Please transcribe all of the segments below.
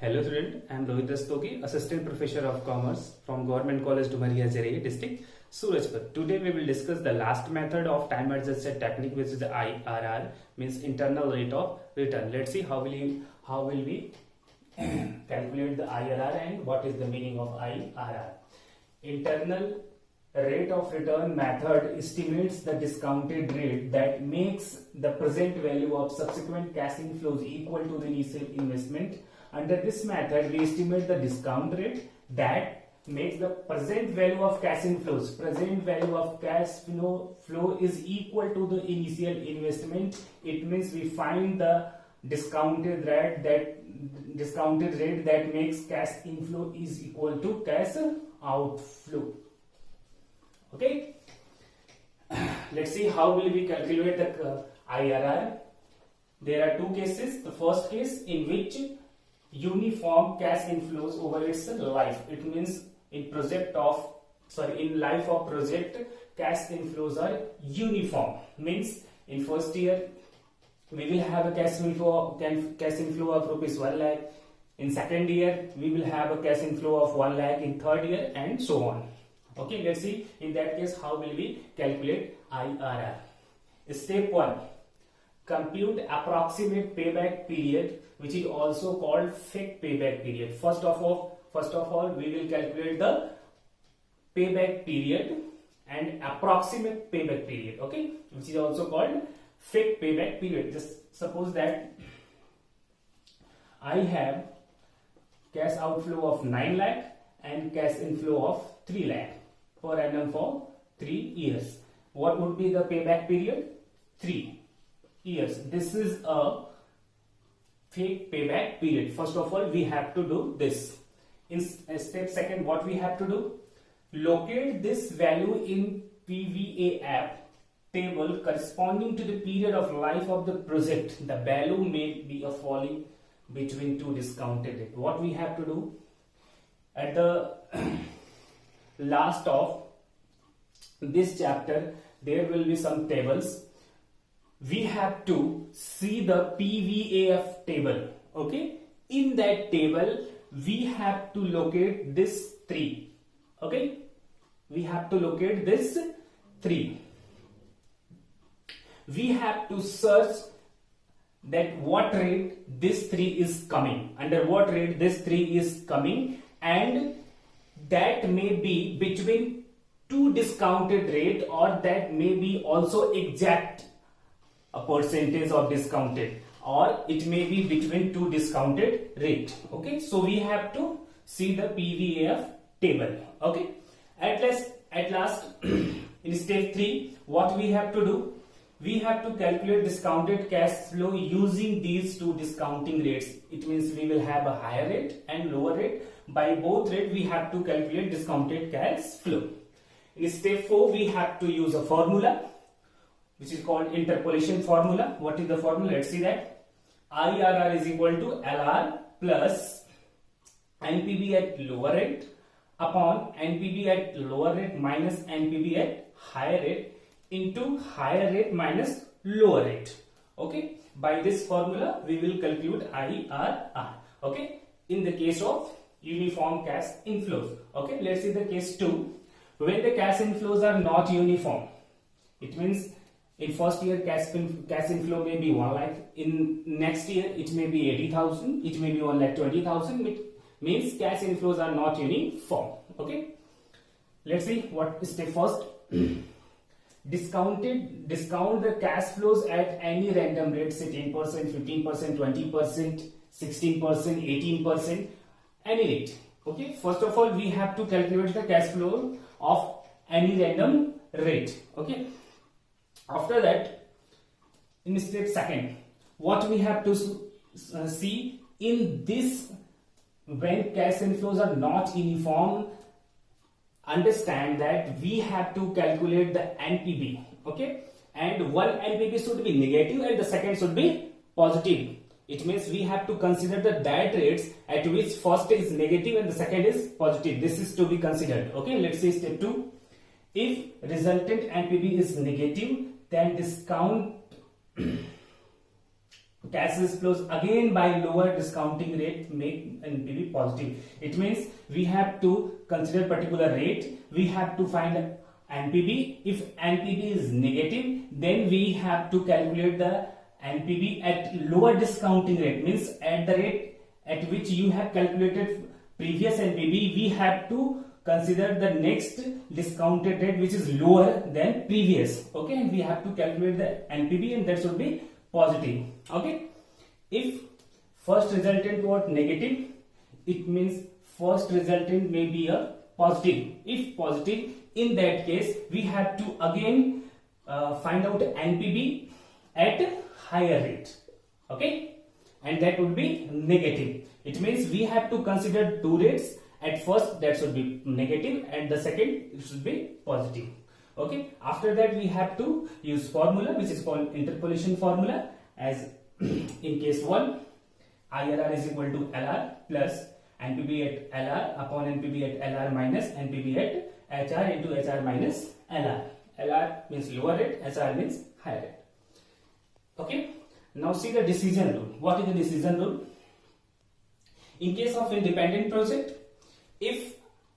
Hello student, I am Rohit Rastogi, Assistant Professor of Commerce from Government College Dumaria Jarai District, Surajpur. Today we will discuss the last method of time adjusted technique, which is the IRR, means internal rate of return. Let's see how will we calculate the IRR and what is the meaning of IRR. Internal rate of return method estimates the discounted rate that makes the present value of subsequent cash inflows equal to the initial investment. Under this method, we estimate the discount rate that makes the present value of cash inflows. Present value of cash flow is equal to the initial investment. It means we find the discounted rate that makes cash inflow is equal to cash outflow. Okay. Let's see how will we calculate the IRR. There are two cases. The first case in which uniform cash inflows over its life. It means in life of project, cash inflows are uniform. Means in first year we will have a cash inflow of rupees 1 lakh. In second year we will have a cash inflow of 1 lakh. In third year and so on. Okay, let's see in that case how will we calculate IRR. Step 1. Compute approximate payback period, which is also called fixed payback period. First of all, we will calculate the payback period and approximate payback period. Okay, which is also called fixed payback period. Just suppose that I have cash outflow of 9 lakh and cash inflow of 3 lakh per annum for 3 years. What would be the payback period? 3 years. This is a fixed payback period. First of all, we have to do this. In step second, what we have to do? Locate this value in PVAF table corresponding to the period of life of the project. The value may be a falling between two discounted rate. What we have to do? At the last of this chapter, there will be some tables. We have to see the PVAF table. Okay, in that table we have to locate this 3. Okay, we have to locate this 3. We have to search that what rate this 3 is coming, under what rate this 3 is coming, and that may be between two discounted rate, or that may be also exact a percentage of discounted, or it may be between two discounted rate. Okay, so we have to see the PVAF table. Okay, at last in step 3, what we have to do? We have to calculate discounted cash flow using these two discounting rates. It means we will have a higher rate and lower rate. By both rate we have to calculate discounted cash flow. In step 4, we have to use a formula which is called interpolation formula. What is the formula? Let's see that. IRR is equal to LR plus NPV at lower rate upon NPV at lower rate minus NPV at higher rate into higher rate minus lower rate. Okay, by this formula we will calculate IRR. Okay, in the case of uniform cash inflows. Okay, let's see the case 2. When the cash inflows are not uniform, it means in first year cash inflow may be 1 lakh. In next year it may be 80,000. It may be 1,20,000. It means cash inflows are not uniform. Okay. Let's see what step first. Discount the cash flows at any random rate, say 10%, 15%, 20%, 16%, 18%, any rate. Okay. First of all, we have to calculate the cash flow of any random rate. Okay. After that, in step second, what we have to see in this, when cash inflows are not uniform, understand that we have to calculate the NPV. Okay, and one NPV should be negative and the second should be positive. It means we have to consider the that rates at which first is negative and the second is positive. This is to be considered. Okay, let's see step 2. If resultant NPV is negative, then discount cash flows again by lower discounting rate make NPV positive. It means we have to consider particular rate, we have to find NPV. If NPV is negative, then we have to calculate the NPV at lower discounting rate, means at the rate at which you have calculated previous NPV, we have to consider the next discounted rate which is lower than previous. Okay, and we have to calculate the NPV, and that should be positive. Okay, if first resultant was negative, it means first resultant may be a positive. If positive, in that case we have to again find out NPV at higher rate. Okay, and that would be negative. It means we have to consider two rates. At first that should be negative, and the second it should be positive. Okay, after that we have to use formula which is called interpolation formula. As in case 1, IRR is equal to LR plus NPV at LR upon NPV at LR minus NPV at HR into HR minus LR. LR means lower rate, HR means higher rate. Okay, now see the decision rule. What is the decision rule? In case of independent project, if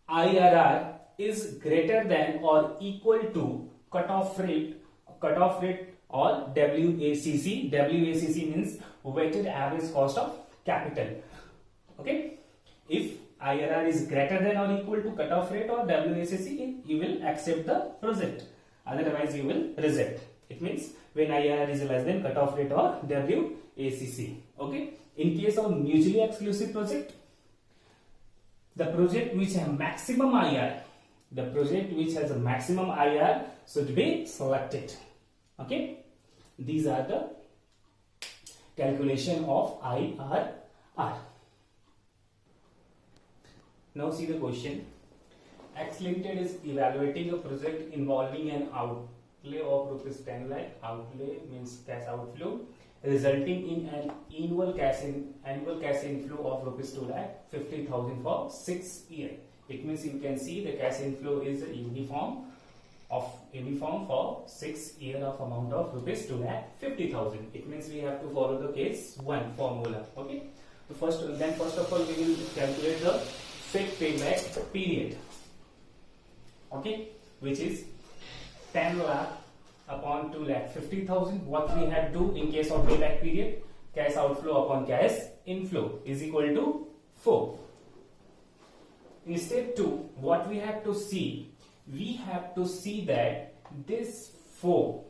IRR is greater than or equal to cutoff rate or WACC. WACC means weighted average cost of capital. Okay, if IRR is greater than or equal to cutoff rate or WACC, you will accept the project. Otherwise, you will reject. It means when IRR is less than cutoff rate or WACC. Okay, in case of mutually exclusive project, the project which has maximum IR, should be selected. Okay, these are the calculation of IRR. Now see the question. X Limited is evaluating a project involving an outlay of rupees 10 lakh. Outlay means cash outflow, resulting in an annual cash inflow of rupees 2,50,000 for 6 years. It means you can see the cash inflow is uniform for 6 years of amount of rupees 2,50,000. It means we have to follow the case 1 formula. Okay. So first of all we will calculate the fixed payback period. Okay, which is 10 lakh upon 2,50,000. What we have to do in case of payback period? Cash outflow upon cash inflow is equal to 4. In step 2, what we have to see? We have to see that this 4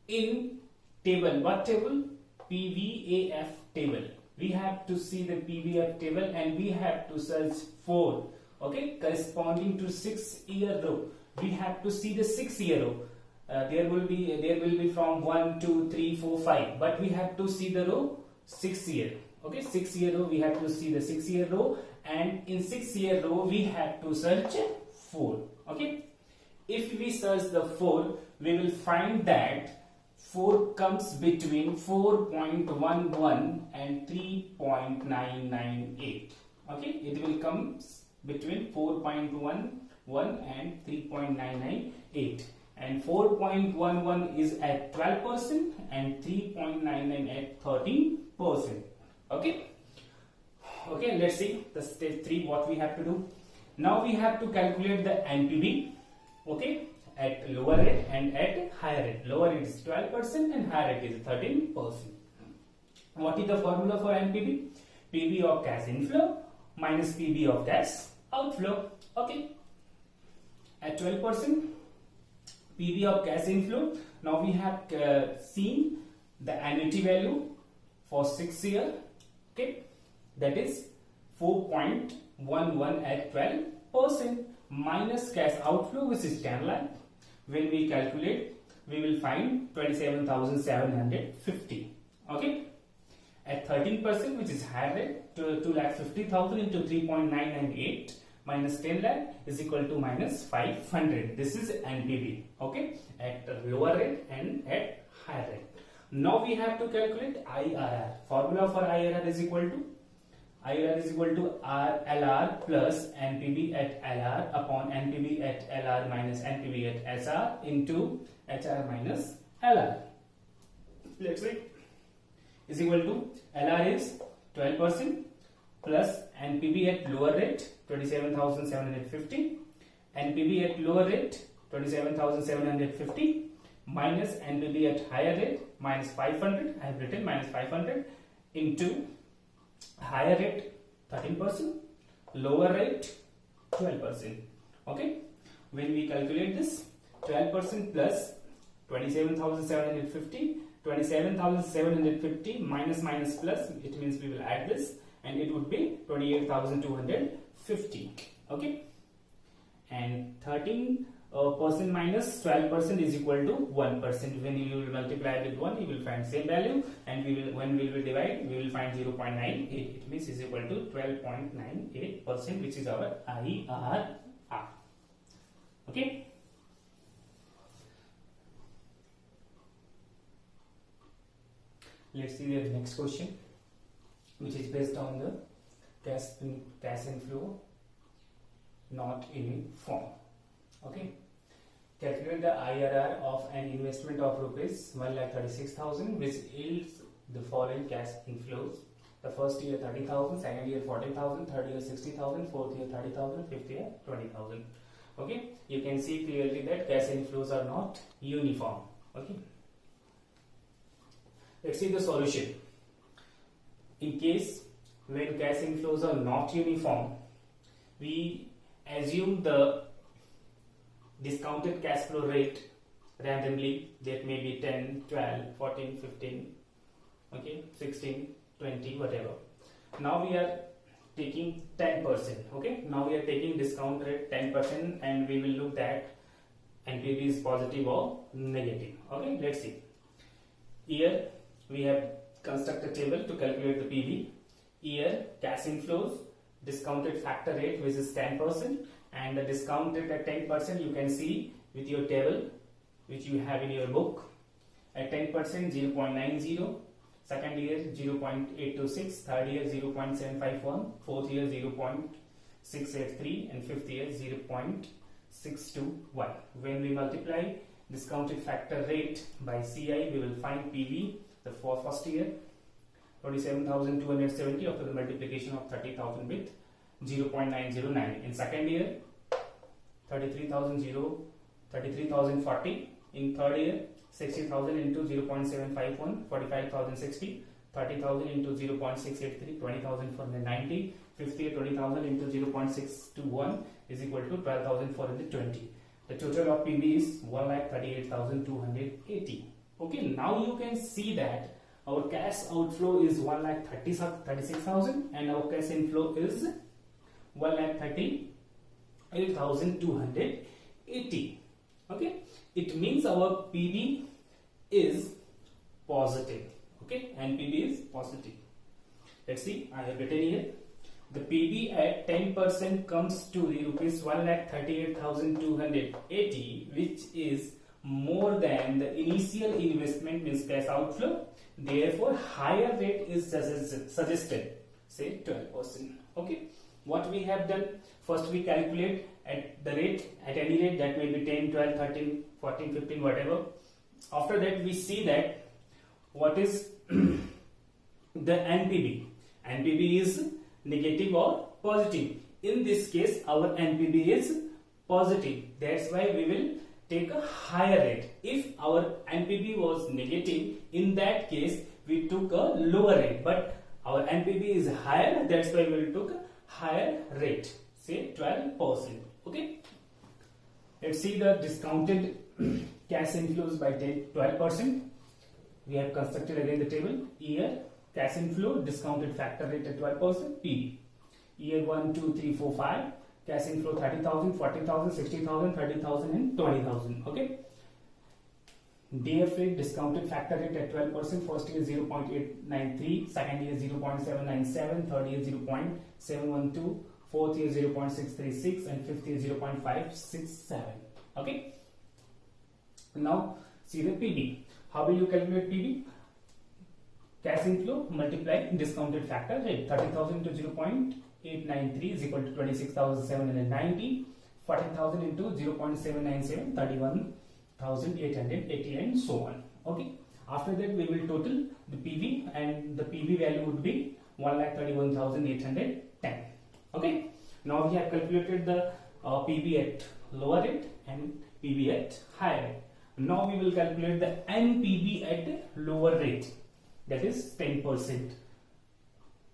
in table. What table? PVAF table. We have to see the PVAF table and we have to search 4. Okay, corresponding to 6 year row. We have to see the 6 year row. There will be from 1, 2, 3, 4, 5. But we have to see the row 6 year. Okay, 6 year row. We have to see the 6 year row, and in 6 year row we have to search 4. Okay, if we search the 4, we will find that 4 comes between 4.11 and 3.998. Okay, it will come between 4.11 and 3.998, and 4.11 is at 12% and 3.99 at 13%. Okay, let's see the step 3 what we have to do. Now we have to calculate the NPV. Okay, at lower rate and at higher rate. Lower rate is 12% and higher rate is 13%. What is the formula for NPV? PV of cash inflow minus PV of cash outflow. Okay, at 12% PV of cash inflow. Now we have seen the annuity value for 6 years. Okay, that is 4.11 at 12% minus cash outflow, which is 10 lakh. When we calculate, we will find 27,750. Okay, at 13%, which is higher rate, 2,50,000 into 3.998 minus 10 lakh is equal to minus 500. This is NPV. Okay, at lower rate and at higher rate. Now we have to calculate IRR. Formula for IRR is equal to LR plus NPV at LR upon NPV at LR minus NPV at SR into HR minus LR. is equal to LR is 12% plus NPV at lower rate 27,750, NPV at lower rate 27,750 minus NPV at higher rate minus 500. I have written minus 500 into higher rate 13%, lower rate 12%. Okay, when we calculate this, 12% plus 27,750, 27,750 minus minus plus, it means we will add this, and it would be 28,250. Okay, and 13% minus 12% is equal to 1%. When you will multiply with 1, you will find same value, and when we will divide, we will find 0.98. It means is equal to 12.98%, which is our IRR. Okay. Let's see the next question, which is based on the cash inflow not uniform. Okay. Calculate the IRR of an investment of rupees 1,36,000 which yields the following cash inflows. The first year 30,000, second year 14,000, third year 60,000, fourth year 30,000, fifth year 20,000. Okay, you can see clearly that cash inflows are not uniform. Okay, let's see the solution. In case when cash inflows are not uniform, we assume the discounted cash flow rate randomly, that may be 10, 12, 14, 15, okay, 16, 20, whatever. Now we are taking 10%. Okay, now we are taking discount rate 10%, and we will look at NPV is positive or negative. Okay, let's see. Here we have constructed a table to calculate the PV. Here cash inflows, discounted factor rate, which is 10%, and the discount rate at 10%, you can see with your table which you have in your book. At 10%, 0.90, second year 0.826, third year 0.751, fourth year 0.683, and fifth year 0.621. When we multiply discounted factor rate by CI, we will find PV the for first year 27,270 after the multiplication of 30,000 with 0.909. In second year 33,040. In third year 60,000 into 0.751, 45,060. 30,000 into 0.683, 20,490. Fifth year 20,000 into 0.621 is equal to 12,420. The total of PV is 1,38,280. Okay, now you can see that our cash outflow is 1,36,000 and our cash inflow is 1,38,280. Okay, it means our PV is positive. Okay, and PV is positive. Let's see, I have written here. The PV at 10% comes to the rupees 1,38,280, which is more than the initial investment, means cash outflow. Therefore, higher rate is suggested, say 12%. Okay, what we have done, first we calculate at the rate, at any rate, that may be 10, 12, 13, 14, 15, whatever. After that, we see that what is the NPV. NPV is negative or positive. In this case, our NPV is positive. That's why we will take a higher rate. If our NPV was negative, in that case we took a lower rate, but our NPV is higher, that's why we will took a higher rate, say 12%. Okay, let's see the discounted cash inflows by 12%. We have constructed again the table. Here cash inflow, discounted factor rate at 12%, PV. Year 1, 2, 3, 4, 5. Cash inflow 30,000, 40,000, 60,000, 30,000 and 20,000. Okay. DF rate, discounted factor rate at 12%. First year 0.893, second year 0.797, third year 0.712, fourth year 0.636, and fifth year 0.567. Okay. Now see the PV. How will you calculate PV? Cash inflow multiply discounted factor rate. 30,000 to 0.893 is equal to 26,790. 40,000 into 0.797, 31,880, and so on. Okay. After that, we will total the PV, and the PV value would be 1,31,810. Okay. Now we have calculated the PV at lower rate and PV at higher rate. Now we will calculate the NPV at lower rate, that is 10%.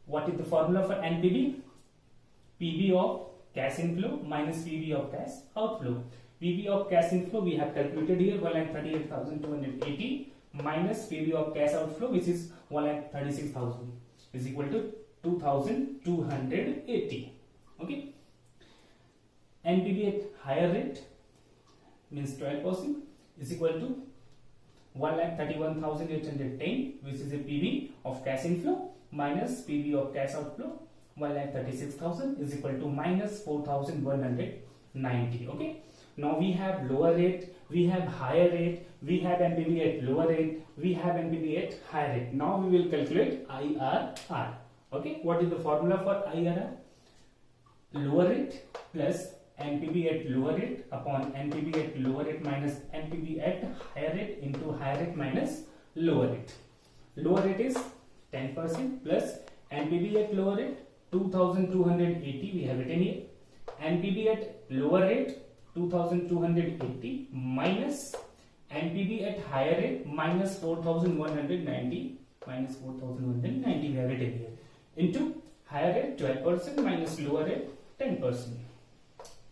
What is the formula for NPV? PV of cash inflow minus PV of cash outflow. PV of cash inflow we have calculated here 1,38,280 minus PV of cash outflow, which is 1,36,000, is equal to 2,280. Okay. NPV at higher rate means 12% is equal to 1,31,810, which is a PV of cash inflow minus PV of cash outflow 1,36,000 is equal to minus 4,190. Okay. Now we have lower rate, we have higher rate, we have NPV at lower rate, we have NPV at higher rate. Now we will calculate IRR. Okay. What is the formula for IRR? Lower rate plus NPV at lower rate upon NPV at lower rate minus NPV at higher rate into higher rate minus lower rate. Lower rate is 10% plus NPV at lower rate 2,280, we have written here. NPV at lower rate 2,280 minus NPV at higher rate minus 4,190, minus 4,190 we have written here, into higher rate 12% minus lower rate 10%.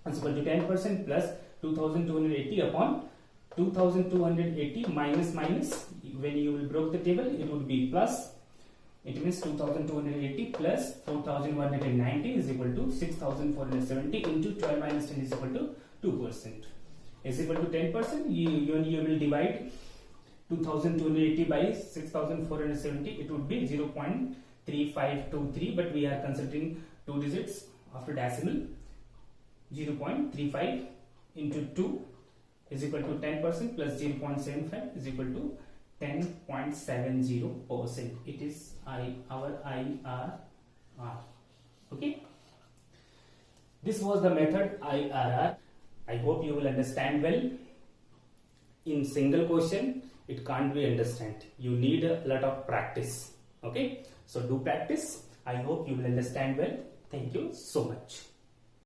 Is equal to 10% plus 2,280 upon 2,280 minus when you will break the table it would be plus. It means 2,280 plus 4,190 is equal to 6,470 into 12 minus 10 is equal to 2%. Is equal to 10%. You will divide 2,280 by 6,470. It would be 0.3523, but we are considering 2 digits after decimal. 0.35 into 2 is equal to 10% plus 0.75 is equal to 10.70%. It is our IRR. Okay. This was the method IRR. I hope you will understand well. In single question, it can't be understand. You need a lot of practice. Okay. So do practice. I hope you will understand well. Thank you so much.